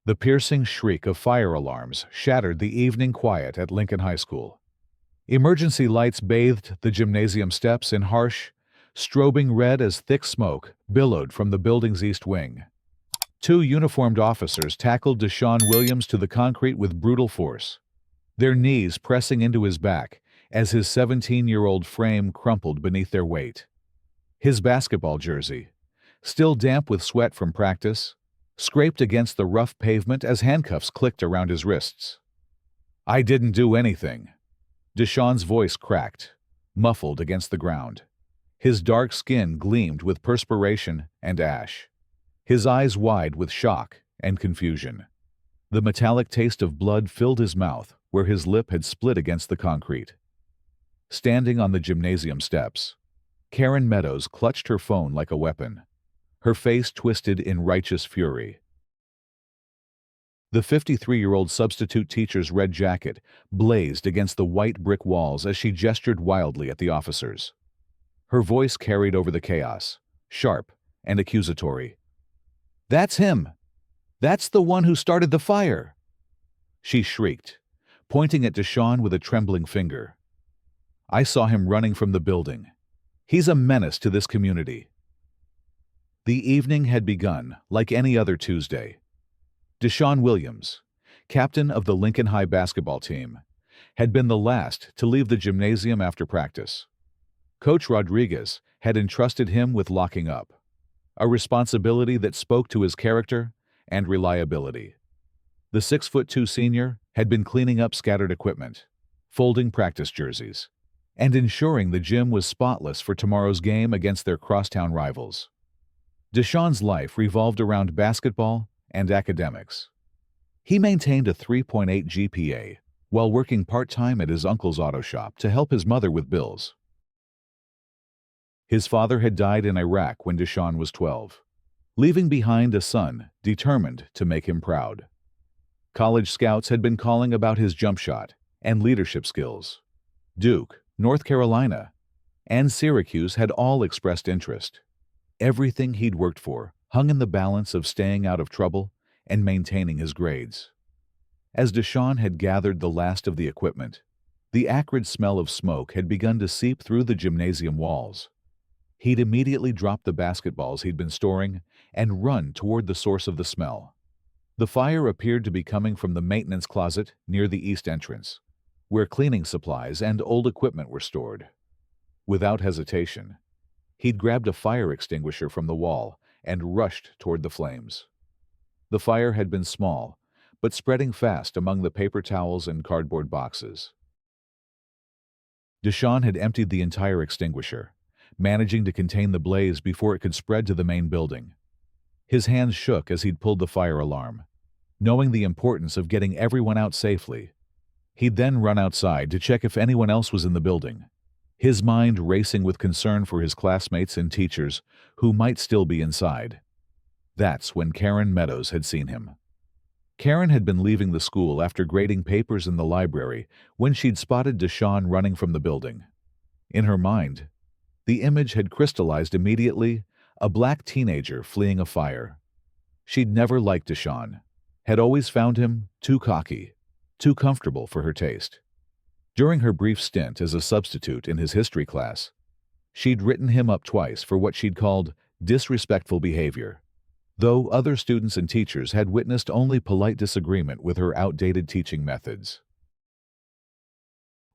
The piercing shriek of fire alarms shattered the evening quiet at Lincoln High School. Emergency lights bathed the gymnasium steps in harsh, strobing red as thick smoke billowed from the building's east wing. Two uniformed officers tackled DeShawn Williams to the concrete with brutal force, their knees pressing into his back as his 17-year-old frame crumpled beneath their weight. His basketball jersey, still damp with sweat from practice, scraped against the rough pavement as handcuffs clicked around his wrists. "I didn't do anything." DeShawn's voice cracked, muffled against the ground. His dark skin gleamed with perspiration and ash, his eyes wide with shock and confusion. The metallic taste of blood filled his mouth where his lip had split against the concrete. Standing on the gymnasium steps, Karen Meadows clutched her phone like a weapon, her face twisted in righteous fury. The 53-year-old substitute teacher's red jacket blazed against the white brick walls as she gestured wildly at the officers. Her voice carried over the chaos, sharp and accusatory. "That's him! That's the one who started the fire!" she shrieked, pointing at DeShawn with a trembling finger. "I saw him running from the building. He's a menace to this community." The evening had begun like any other Tuesday. DeShawn Williams, captain of the Lincoln High basketball team, had been the last to leave the gymnasium after practice. Coach Rodriguez had entrusted him with locking up, a responsibility that spoke to his character and reliability. The 6'2" senior had been cleaning up scattered equipment, folding practice jerseys, and ensuring the gym was spotless for tomorrow's game against their crosstown rivals. DeShawn's life revolved around basketball and academics. He maintained a 3.8 GPA while working part-time at his uncle's auto shop to help his mother with bills. His father had died in Iraq when DeShawn was 12, leaving behind a son determined to make him proud. College scouts had been calling about his jump shot and leadership skills. Duke, North Carolina, and Syracuse had all expressed interest. Everything he'd worked for hung in the balance of staying out of trouble and maintaining his grades. As DeShawn had gathered the last of the equipment, the acrid smell of smoke had begun to seep through the gymnasium walls. He'd immediately dropped the basketballs he'd been storing and run toward the source of the smell. The fire appeared to be coming from the maintenance closet near the east entrance, where cleaning supplies and old equipment were stored. Without hesitation, he'd grabbed a fire extinguisher from the wall and rushed toward the flames. The fire had been small, but spreading fast among the paper towels and cardboard boxes. DeShawn had emptied the entire extinguisher, managing to contain the blaze before it could spread to the main building. His hands shook as he'd pulled the fire alarm, knowing the importance of getting everyone out safely. He'd then run outside to check if anyone else was in the building, his mind racing with concern for his classmates and teachers who might still be inside. That's when Karen Meadows had seen him. Karen had been leaving the school after grading papers in the library when she'd spotted DeShawn running from the building. In her mind, the image had crystallized immediately, a black teenager fleeing a fire. She'd never liked DeShawn, had always found him too cocky, too comfortable for her taste. During her brief stint as a substitute in his history class, she'd written him up twice for what she'd called disrespectful behavior, though other students and teachers had witnessed only polite disagreement with her outdated teaching methods.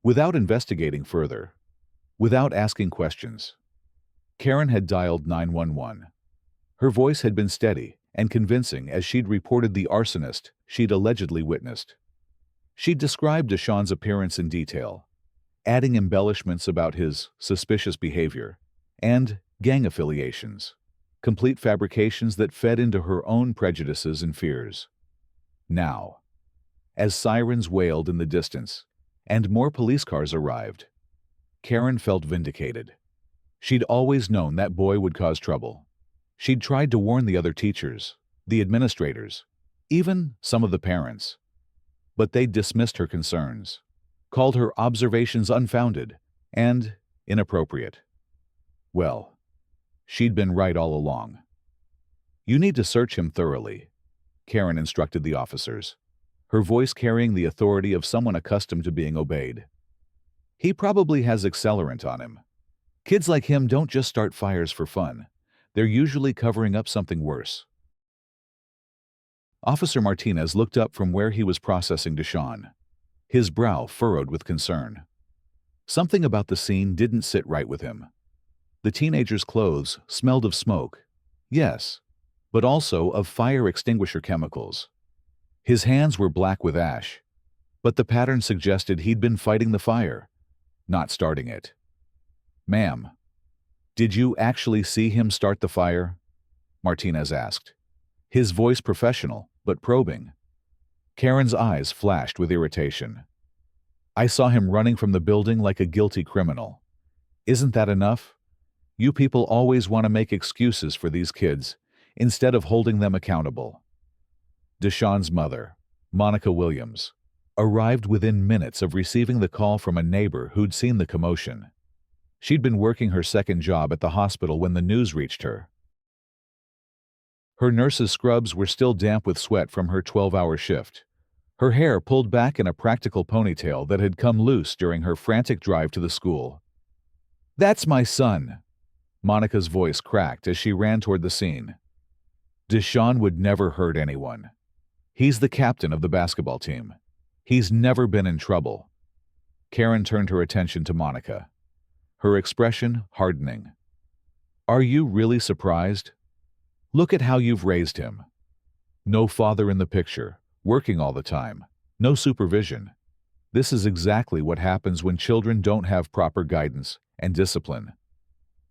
Without investigating further, without asking questions, Karen had dialed 911. Her voice had been steady and convincing as she'd reported the arsonist she'd allegedly witnessed. She'd described DeShawn's appearance in detail, adding embellishments about his suspicious behavior and gang affiliations, complete fabrications that fed into her own prejudices and fears. Now, as sirens wailed in the distance and more police cars arrived, Karen felt vindicated. She'd always known that boy would cause trouble. She'd tried to warn the other teachers, the administrators, even some of the parents. But they dismissed her concerns, called her observations unfounded and inappropriate. Well, she'd been right all along. "You need to search him thoroughly," Karen instructed the officers, her voice carrying the authority of someone accustomed to being obeyed. He probably has accelerant on him. Kids like him don't just start fires for fun. They're usually covering up something worse. Officer Martinez looked up from where he was processing DeShawn, his brow furrowed with concern. Something about the scene didn't sit right with him. The teenager's clothes smelled of smoke, yes, but also of fire extinguisher chemicals. His hands were black with ash, but the pattern suggested he'd been fighting the fire, not starting it. "Ma'am, did you actually see him start the fire?" Martinez asked, his voice professional but probing. Karen's eyes flashed with irritation. "I saw him running from the building like a guilty criminal. Isn't that enough? You people always want to make excuses for these kids instead of holding them accountable." DeShawn's mother, Monica Williams, arrived within minutes of receiving the call from a neighbor who'd seen the commotion. She'd been working her second job at the hospital when the news reached her. Her nurse's scrubs were still damp with sweat from her 12-hour shift, her hair pulled back in a practical ponytail that had come loose during her frantic drive to the school. "That's my son," Monica's voice cracked as she ran toward the scene. "DeShawn would never hurt anyone. He's the captain of the basketball team. He's never been in trouble." Karen turned her attention to Monica, her expression hardening. "Are you really surprised? Look at how you've raised him. No father in the picture, working all the time, no supervision. This is exactly what happens when children don't have proper guidance and discipline."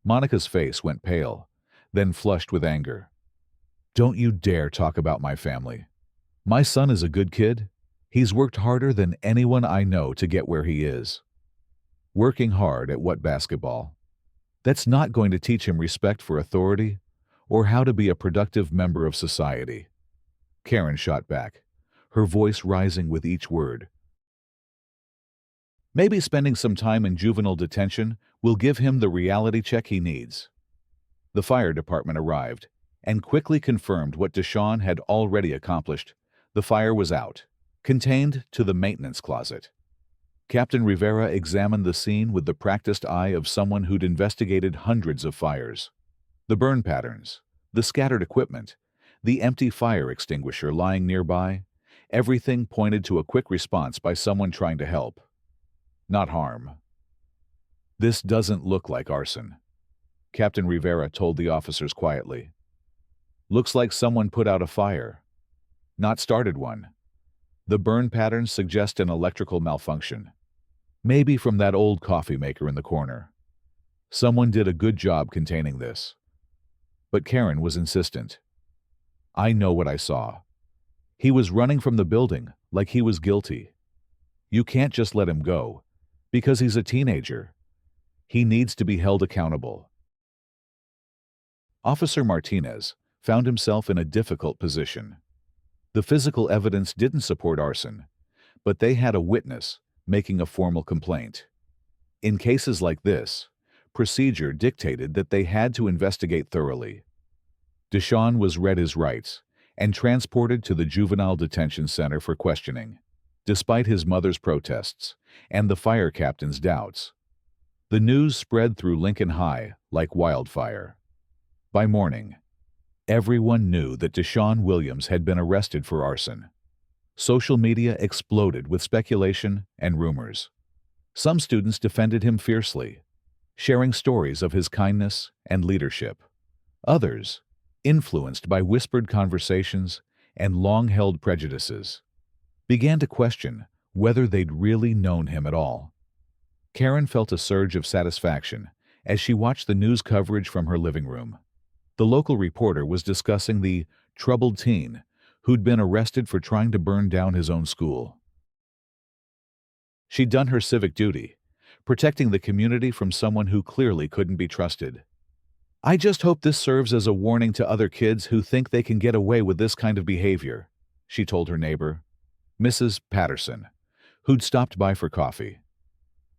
Monica's face went pale, then flushed with anger. "Don't you dare talk about my family. My son is a good kid. He's worked harder than anyone I know to get where he is." Working hard at what basketball? That's not going to teach him respect for authority or how to be a productive member of society. Karen shot back, her voice rising with each word. "Maybe spending some time in juvenile detention will give him the reality check he needs." The fire department arrived and quickly confirmed what DeShawn had already accomplished. The fire was out, contained to the maintenance closet. Captain Rivera examined the scene with the practiced eye of someone who'd investigated hundreds of fires. The burn patterns, the scattered equipment, the empty fire extinguisher lying nearby, everything pointed to a quick response by someone trying to help, not harm. "This doesn't look like arson," Captain Rivera told the officers quietly. "Looks like someone put out a fire, not started one. The burn patterns suggest an electrical malfunction, maybe from that old coffee maker in the corner. Someone did a good job containing this." But Karen was insistent. "I know what I saw. He was running from the building like he was guilty. You can't just let him go, because he's a teenager. He needs to be held accountable." Officer Martinez found himself in a difficult position. The physical evidence didn't support arson, but they had a witness making a formal complaint. In cases like this, procedure dictated that they had to investigate thoroughly. DeShawn was read his rights and transported to the Juvenile Detention Center for questioning, despite his mother's protests and the fire captain's doubts. The news spread through Lincoln High like wildfire. By morning, everyone knew that DeShawn Williams had been arrested for arson. Social media exploded with speculation and rumors. Some students defended him fiercely, sharing stories of his kindness and leadership. Others, influenced by whispered conversations and long-held prejudices, began to question whether they'd really known him at all. Karen felt a surge of satisfaction as she watched the news coverage from her living room. The local reporter was discussing the troubled teen who'd been arrested for trying to burn down his own school. She'd done her civic duty, protecting the community from someone who clearly couldn't be trusted. "I just hope this serves as a warning to other kids who think they can get away with this kind of behavior," she told her neighbor, Mrs. Patterson, who'd stopped by for coffee.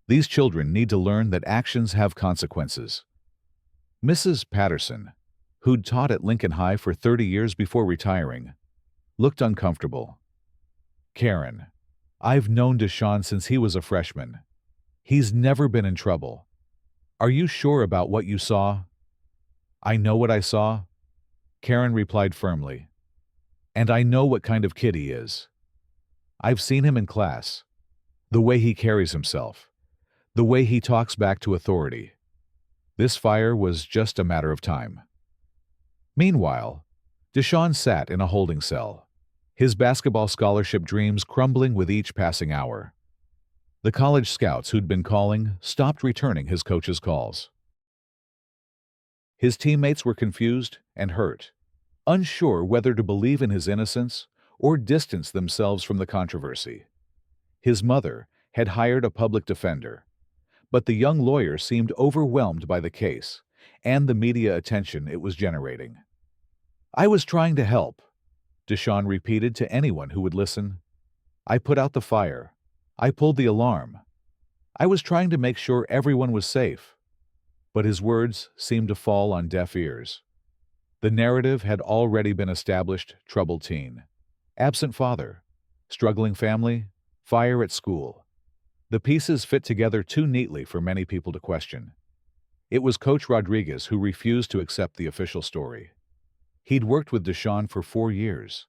"These children need to learn that actions have consequences." Mrs. Patterson, who'd taught at Lincoln High for 30 years before retiring, looked uncomfortable. Karen, I've known DeShawn since he was a freshman. He's never been in trouble. Are you sure about what you saw? I know what I saw, Karen replied firmly. And I know what kind of kid he is. I've seen him in class. The way he carries himself. The way he talks back to authority. This fire was just a matter of time. Meanwhile, DeShawn sat in a holding cell, his basketball scholarship dreams crumbling with each passing hour. The college scouts who'd been calling stopped returning his coach's calls. His teammates were confused and hurt, unsure whether to believe in his innocence or distance themselves from the controversy. His mother had hired a public defender, but the young lawyer seemed overwhelmed by the case and the media attention it was generating. I was trying to help, DeShawn repeated to anyone who would listen. I put out the fire. I pulled the alarm. I was trying to make sure everyone was safe. But his words seemed to fall on deaf ears. The narrative had already been established: troubled teen, absent father, struggling family, fire at school. The pieces fit together too neatly for many people to question. It was Coach Rodriguez who refused to accept the official story. He'd worked with DeShawn for 4 years,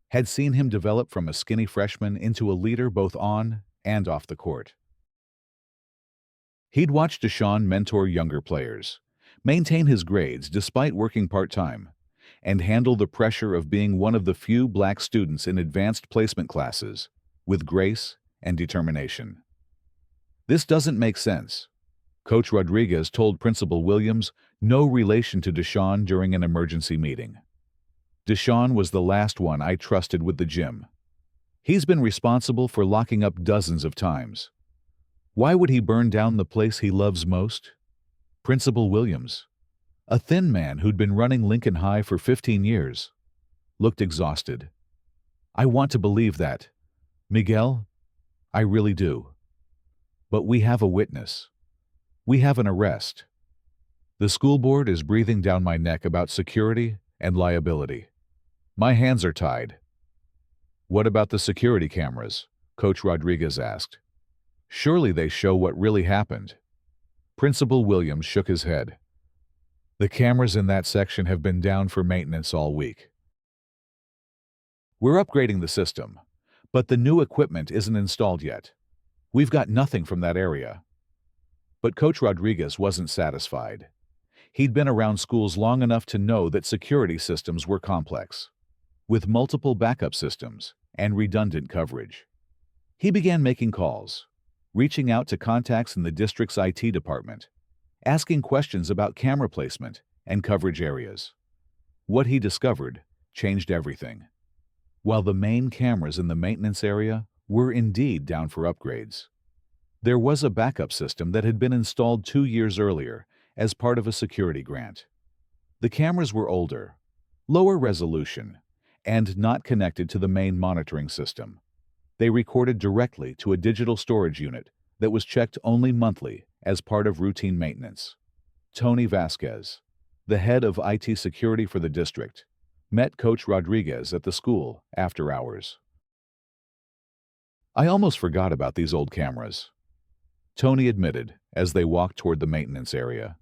had seen him develop from a skinny freshman into a leader both on and off the court. He'd watched DeShawn mentor younger players, maintain his grades despite working part-time, and handle the pressure of being one of the few black students in advanced placement classes with grace and determination. This doesn't make sense, Coach Rodriguez told Principal Williams, no relation to DeShawn, during an emergency meeting. DeShawn was the last one I trusted with the gym. He's been responsible for locking up dozens of times. Why would he burn down the place he loves most? Principal Williams, a thin man who'd been running Lincoln High for 15 years, looked exhausted. I want to believe that, Miguel. I really do. But we have a witness. We have an arrest. The school board is breathing down my neck about security and liability. My hands are tied. What about the security cameras? Coach Rodriguez asked. Surely they show what really happened. Principal Williams shook his head. The cameras in that section have been down for maintenance all week. We're upgrading the system, but the new equipment isn't installed yet. We've got nothing from that area. But Coach Rodriguez wasn't satisfied. He'd been around schools long enough to know that security systems were complex, with multiple backup systems and redundant coverage. He began making calls, reaching out to contacts in the district's IT department, asking questions about camera placement and coverage areas. What he discovered changed everything. While the main cameras in the maintenance area were indeed down for upgrades, there was a backup system that had been installed 2 years earlier as part of a security grant. The cameras were older, lower resolution, and not connected to the main monitoring system. They recorded directly to a digital storage unit that was checked only monthly as part of routine maintenance. Tony Vasquez, the head of IT security for the district, met Coach Rodriguez at the school after hours. I almost forgot about these old cameras, Tony admitted as they walked toward the maintenance area.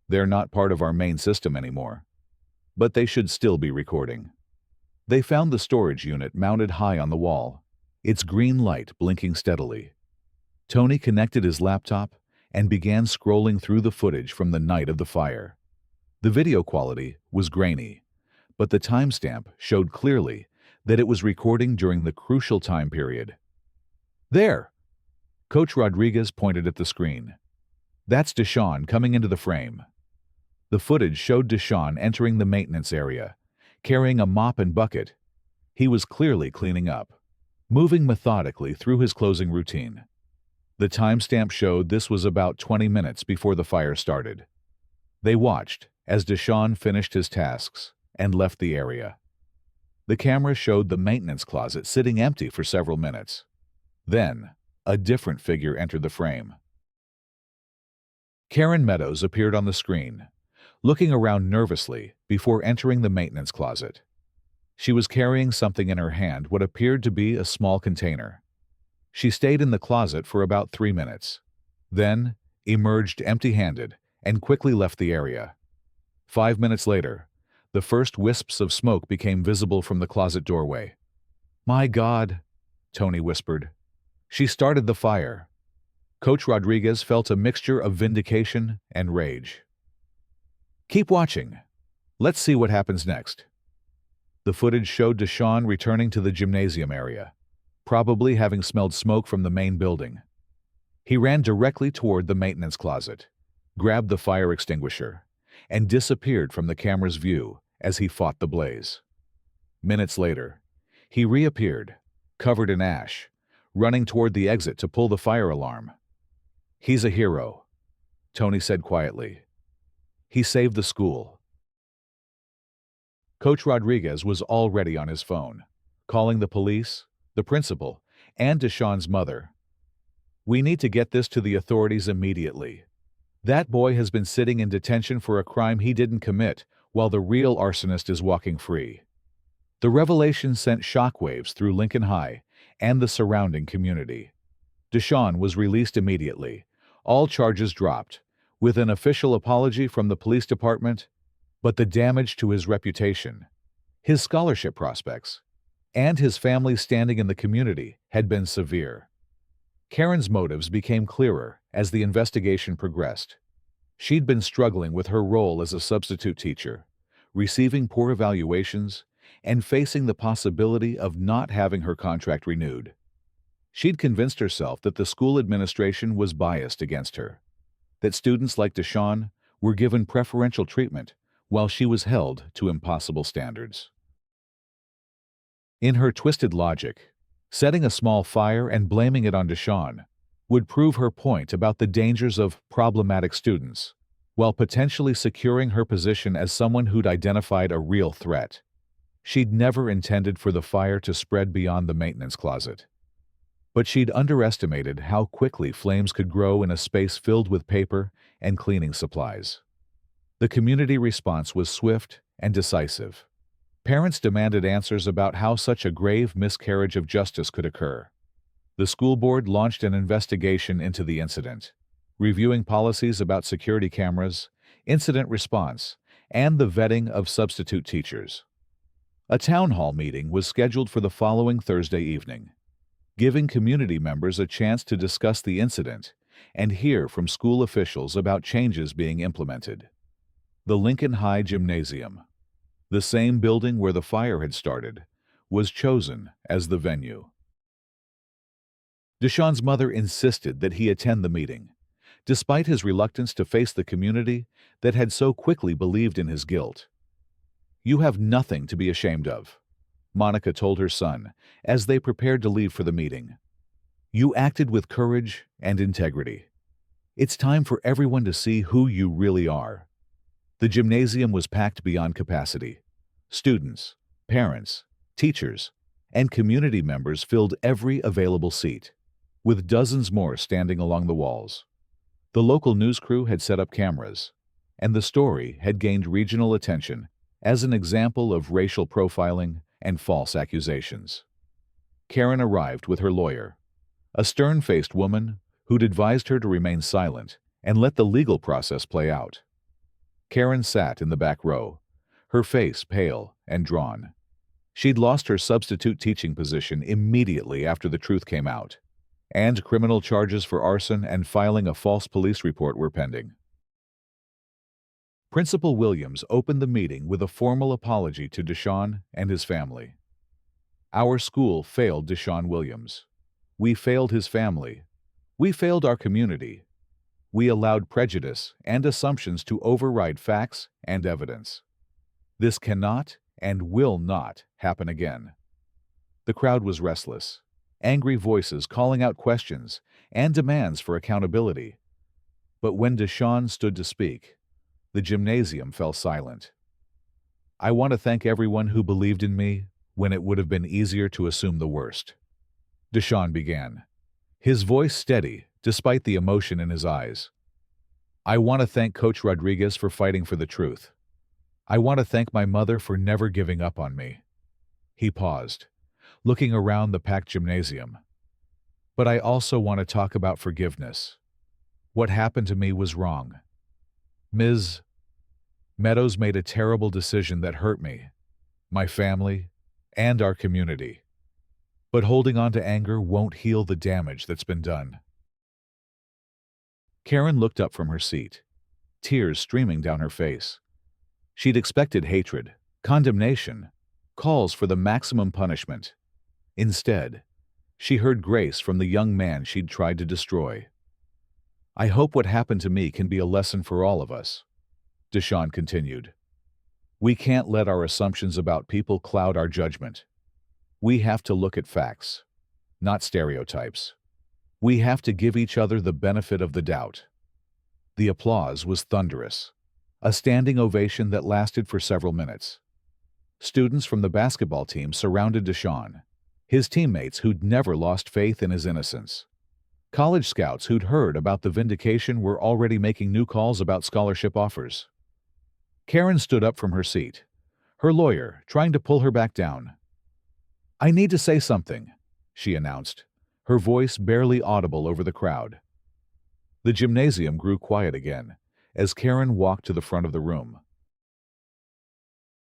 They're not part of our main system anymore, but they should still be recording. They found the storage unit mounted high on the wall, its green light blinking steadily. Tony connected his laptop and began scrolling through the footage from the night of the fire. The video quality was grainy, but the timestamp showed clearly that it was recording during the crucial time period. There! Coach Rodriguez pointed at the screen. That's DeShawn coming into the frame. The footage showed DeShawn entering the maintenance area, carrying a mop and bucket. He was clearly cleaning up, moving methodically through his closing routine. The timestamp showed this was about 20 minutes before the fire started. They watched as DeShawn finished his tasks and left the area. The camera showed the maintenance closet sitting empty for several minutes. Then, a different figure entered the frame. Karen Meadows appeared on the screen, looking around nervously before entering the maintenance closet. She was carrying something in her hand, what appeared to be a small container. She stayed in the closet for about 3 minutes, then emerged empty-handed and quickly left the area. 5 minutes later, the first wisps of smoke became visible from the closet doorway. "My God," Tony whispered. "She started the fire." Coach Rodriguez felt a mixture of vindication and rage. "Keep watching. Let's see what happens next." The footage showed DeShawn returning to the gymnasium area, probably having smelled smoke from the main building. He ran directly toward the maintenance closet, grabbed the fire extinguisher, and disappeared from the camera's view as he fought the blaze. Minutes later, he reappeared, covered in ash, running toward the exit to pull the fire alarm. "He's a hero," Tony said quietly. "He saved the school." Coach Rodriguez was already on his phone, calling the police, the principal, and DeShawn's mother. "We need to get this to the authorities immediately. That boy has been sitting in detention for a crime he didn't commit, while the real arsonist is walking free." The revelation sent shockwaves through Lincoln High and the surrounding community. DeShawn was released immediately, all charges dropped, with an official apology from the police department, but the damage to his reputation, his scholarship prospects, and his family's standing in the community had been severe. Karen's motives became clearer as the investigation progressed. She'd been struggling with her role as a substitute teacher, receiving poor evaluations, and facing the possibility of not having her contract renewed. She'd convinced herself that the school administration was biased against her, that students like DeShawn were given preferential treatment while she was held to impossible standards. In her twisted logic, setting a small fire and blaming it on DeShawn would prove her point about the dangers of problematic students, while potentially securing her position as someone who'd identified a real threat. She'd never intended for the fire to spread beyond the maintenance closet. But she'd underestimated how quickly flames could grow in a space filled with paper and cleaning supplies. The community response was swift and decisive. Parents demanded answers about how such a grave miscarriage of justice could occur. The school board launched an investigation into the incident, reviewing policies about security cameras, incident response, and the vetting of substitute teachers. A town hall meeting was scheduled for the following Thursday evening, giving community members a chance to discuss the incident and hear from school officials about changes being implemented. The Lincoln High Gymnasium, the same building where the fire had started, was chosen as the venue. DeShawn's mother insisted that he attend the meeting, despite his reluctance to face the community that had so quickly believed in his guilt. "You have nothing to be ashamed of," Monica told her son as they prepared to leave for the meeting. "You acted with courage and integrity. It's time for everyone to see who you really are." The gymnasium was packed beyond capacity. Students, parents, teachers, and community members filled every available seat, with dozens more standing along the walls. The local news crew had set up cameras, and the story had gained regional attention as an example of racial profiling and false accusations. Karen arrived with her lawyer, a stern-faced woman who'd advised her to remain silent and let the legal process play out. Karen sat in the back row, her face pale and drawn. She'd lost her substitute teaching position immediately after the truth came out, and criminal charges for arson and filing a false police report were pending. Principal Williams opened the meeting with a formal apology to DeShawn and his family. "Our school failed DeShawn Williams. We failed his family. We failed our community. We allowed prejudice and assumptions to override facts and evidence. This cannot and will not happen again." The crowd was restless, angry voices calling out questions and demands for accountability. But when DeShawn stood to speak, the gymnasium fell silent. "I want to thank everyone who believed in me when it would have been easier to assume the worst," DeShawn began, his voice steady despite the emotion in his eyes. "I want to thank Coach Rodriguez for fighting for the truth. I want to thank my mother for never giving up on me. He paused, looking around the packed gymnasium. But I also want to talk about forgiveness. What happened to me was wrong. Ms. Meadows made a terrible decision that hurt me, my family, and our community. But holding on to anger won't heal the damage that's been done. Karen looked up from her seat, tears streaming down her face. She'd expected hatred, condemnation, calls for the maximum punishment. Instead, she heard grace from the young man she'd tried to destroy. I hope what happened to me can be a lesson for all of us, DeShawn continued. We can't let our assumptions about people cloud our judgment. We have to look at facts, not stereotypes. We have to give each other the benefit of the doubt. The applause was thunderous, a standing ovation that lasted for several minutes. Students from the basketball team surrounded DeShawn, his teammates who'd never lost faith in his innocence. College scouts who'd heard about the vindication were already making new calls about scholarship offers. Karen stood up from her seat, her lawyer trying to pull her back down. I need to say something, she announced, her voice barely audible over the crowd. The gymnasium grew quiet again as Karen walked to the front of the room.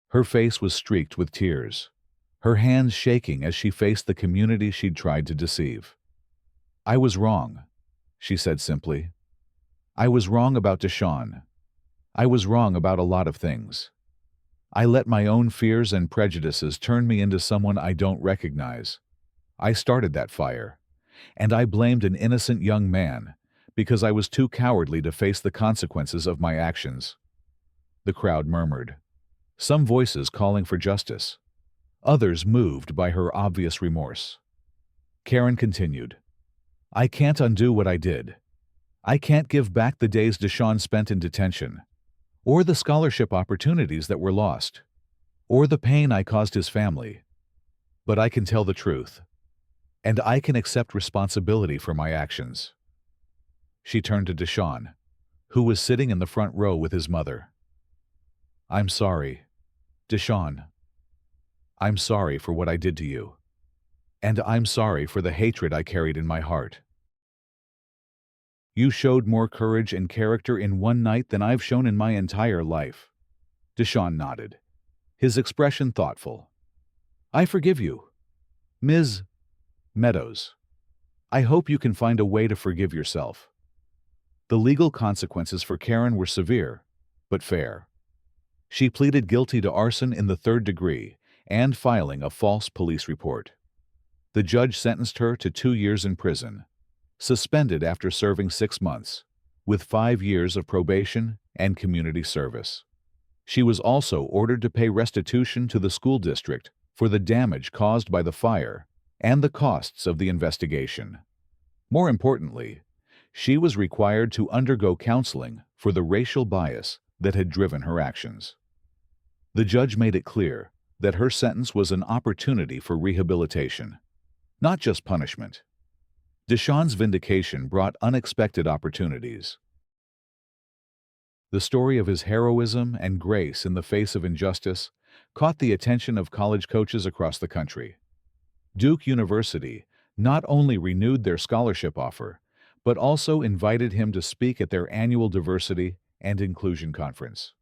Her face was streaked with tears, her hands shaking as she faced the community she'd tried to deceive. I was wrong, she said simply. I was wrong about DeShawn. I was wrong about a lot of things. I let my own fears and prejudices turn me into someone I don't recognize. I started that fire, and I blamed an innocent young man because I was too cowardly to face the consequences of my actions. The crowd murmured, some voices calling for justice, others moved by her obvious remorse. Karen continued, I can't undo what I did. I can't give back the days DeShawn spent in detention, or the scholarship opportunities that were lost, or the pain I caused his family. But I can tell the truth, and I can accept responsibility for my actions. She turned to DeShawn, who was sitting in the front row with his mother. I'm sorry, DeShawn. I'm sorry for what I did to you. And I'm sorry for the hatred I carried in my heart. You showed more courage and character in one night than I've shown in my entire life. DeShawn nodded, his expression thoughtful. I forgive you, Ms. Meadows. I hope you can find a way to forgive yourself. The legal consequences for Karen were severe, but fair. She pleaded guilty to arson in the 3rd degree and filing a false police report. The judge sentenced her to 2 years in prison, suspended after serving 6 months, with 5 years of probation and community service. She was also ordered to pay restitution to the school district for the damage caused by the fire and the costs of the investigation. More importantly, she was required to undergo counseling for the racial bias that had driven her actions. The judge made it clear that her sentence was an opportunity for rehabilitation, not just punishment. DeShawn's vindication brought unexpected opportunities. The story of his heroism and grace in the face of injustice caught the attention of college coaches across the country. Duke University not only renewed their scholarship offer, but also invited him to speak at their annual Diversity and Inclusion Conference.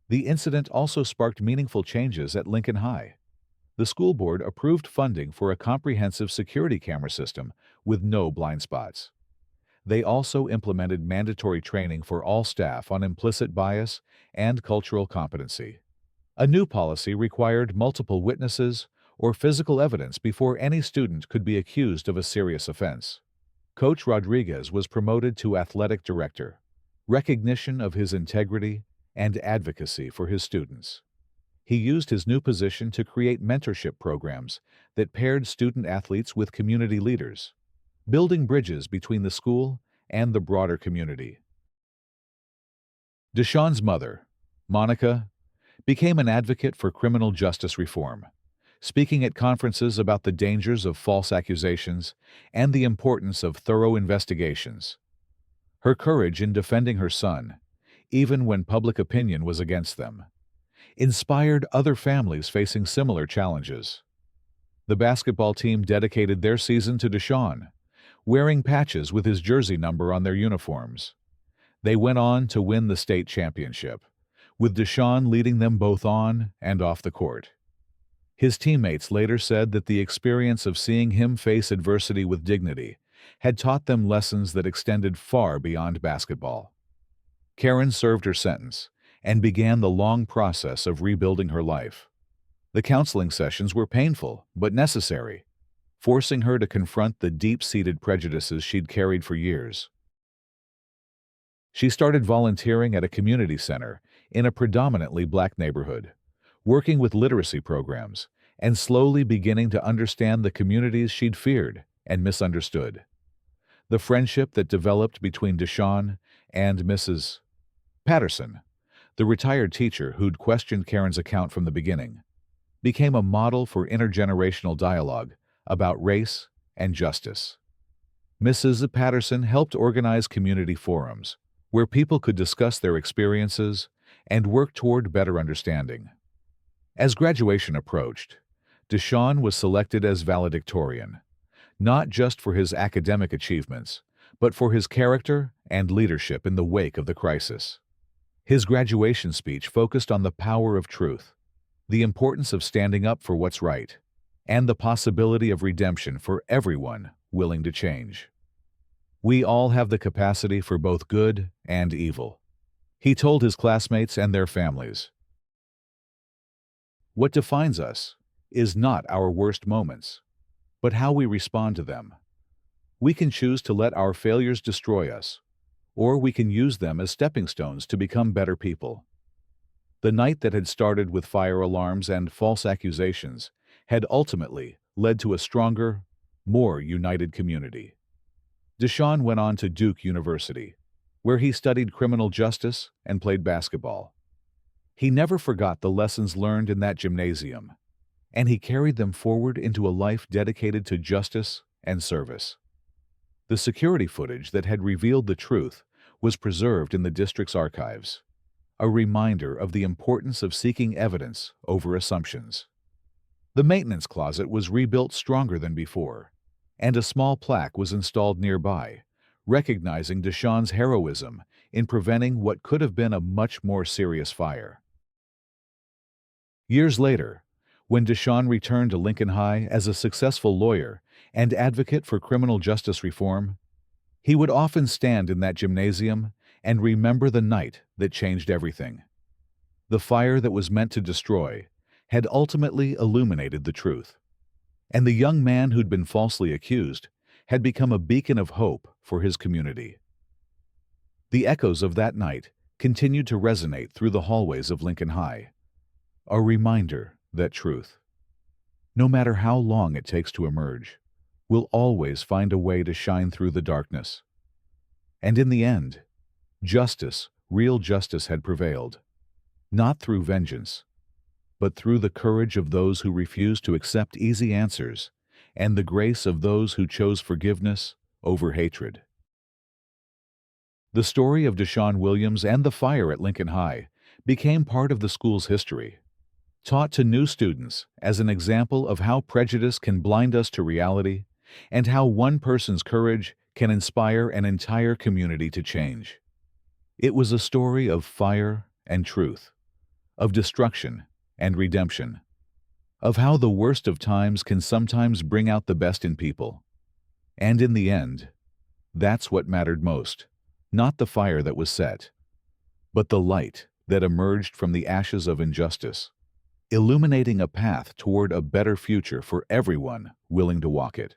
The incident also sparked meaningful changes at Lincoln High. The school board approved funding for a comprehensive security camera system with no blind spots. They also implemented mandatory training for all staff on implicit bias and cultural competency. A new policy required multiple witnesses or physical evidence before any student could be accused of a serious offense. Coach Rodriguez was promoted to athletic director, recognition of his integrity and advocacy for his students. He used his new position to create mentorship programs that paired student athletes with community leaders, building bridges between the school and the broader community. DeShawn's mother, Monica, became an advocate for criminal justice reform, speaking at conferences about the dangers of false accusations and the importance of thorough investigations. Her courage in defending her son, even when public opinion was against them, inspired other families facing similar challenges. The basketball team dedicated their season to DeShawn, wearing patches with his jersey number on their uniforms. They went on to win the state championship, with DeShawn leading them both on and off the court. His teammates later said that the experience of seeing him face adversity with dignity had taught them lessons that extended far beyond basketball. Karen served her sentence and began the long process of rebuilding her life. The counseling sessions were painful but necessary, forcing her to confront the deep-seated prejudices she'd carried for years. She started volunteering at a community center in a predominantly black neighborhood, working with literacy programs and slowly beginning to understand the communities she'd feared and misunderstood. The friendship that developed between DeShawn and Mrs. Patterson, the retired teacher who'd questioned Karen's account from the beginning, became a model for intergenerational dialogue about race and justice. Mrs. Patterson helped organize community forums where people could discuss their experiences and work toward better understanding. As graduation approached, DeShawn was selected as valedictorian, not just for his academic achievements, but for his character and leadership in the wake of the crisis. His graduation speech focused on the power of truth, the importance of standing up for what's right, and the possibility of redemption for everyone willing to change. "We all have the capacity for both good and evil," he told his classmates and their families. "What defines us is not our worst moments, but how we respond to them. We can choose to let our failures destroy us, or we can use them as stepping stones to become better people." The night that had started with fire alarms and false accusations had ultimately led to a stronger, more united community. DeShawn went on to Duke University, where he studied criminal justice and played basketball. He never forgot the lessons learned in that gymnasium, and he carried them forward into a life dedicated to justice and service. The security footage that had revealed the truth was preserved in the district's archives, a reminder of the importance of seeking evidence over assumptions. The maintenance closet was rebuilt stronger than before, and a small plaque was installed nearby, recognizing DeShawn's heroism in preventing what could have been a much more serious fire. Years later, when DeShawn returned to Lincoln High as a successful lawyer and advocate for criminal justice reform, he would often stand in that gymnasium and remember the night that changed everything. The fire that was meant to destroy had ultimately illuminated the truth, and the young man who'd been falsely accused had become a beacon of hope for his community. The echoes of that night continued to resonate through the hallways of Lincoln High, a reminder that truth, no matter how long it takes to emerge, will always find a way to shine through the darkness. And in the end, justice, real justice, had prevailed, not through vengeance, but through the courage of those who refused to accept easy answers and the grace of those who chose forgiveness over hatred. The story of DeShawn Williams and the fire at Lincoln High became part of the school's history, taught to new students as an example of how prejudice can blind us to reality and how one person's courage can inspire an entire community to change. It was a story of fire and truth, of destruction and redemption, of how the worst of times can sometimes bring out the best in people. And in the end, that's what mattered most, not the fire that was set, but the light that emerged from the ashes of injustice, illuminating a path toward a better future for everyone willing to walk it.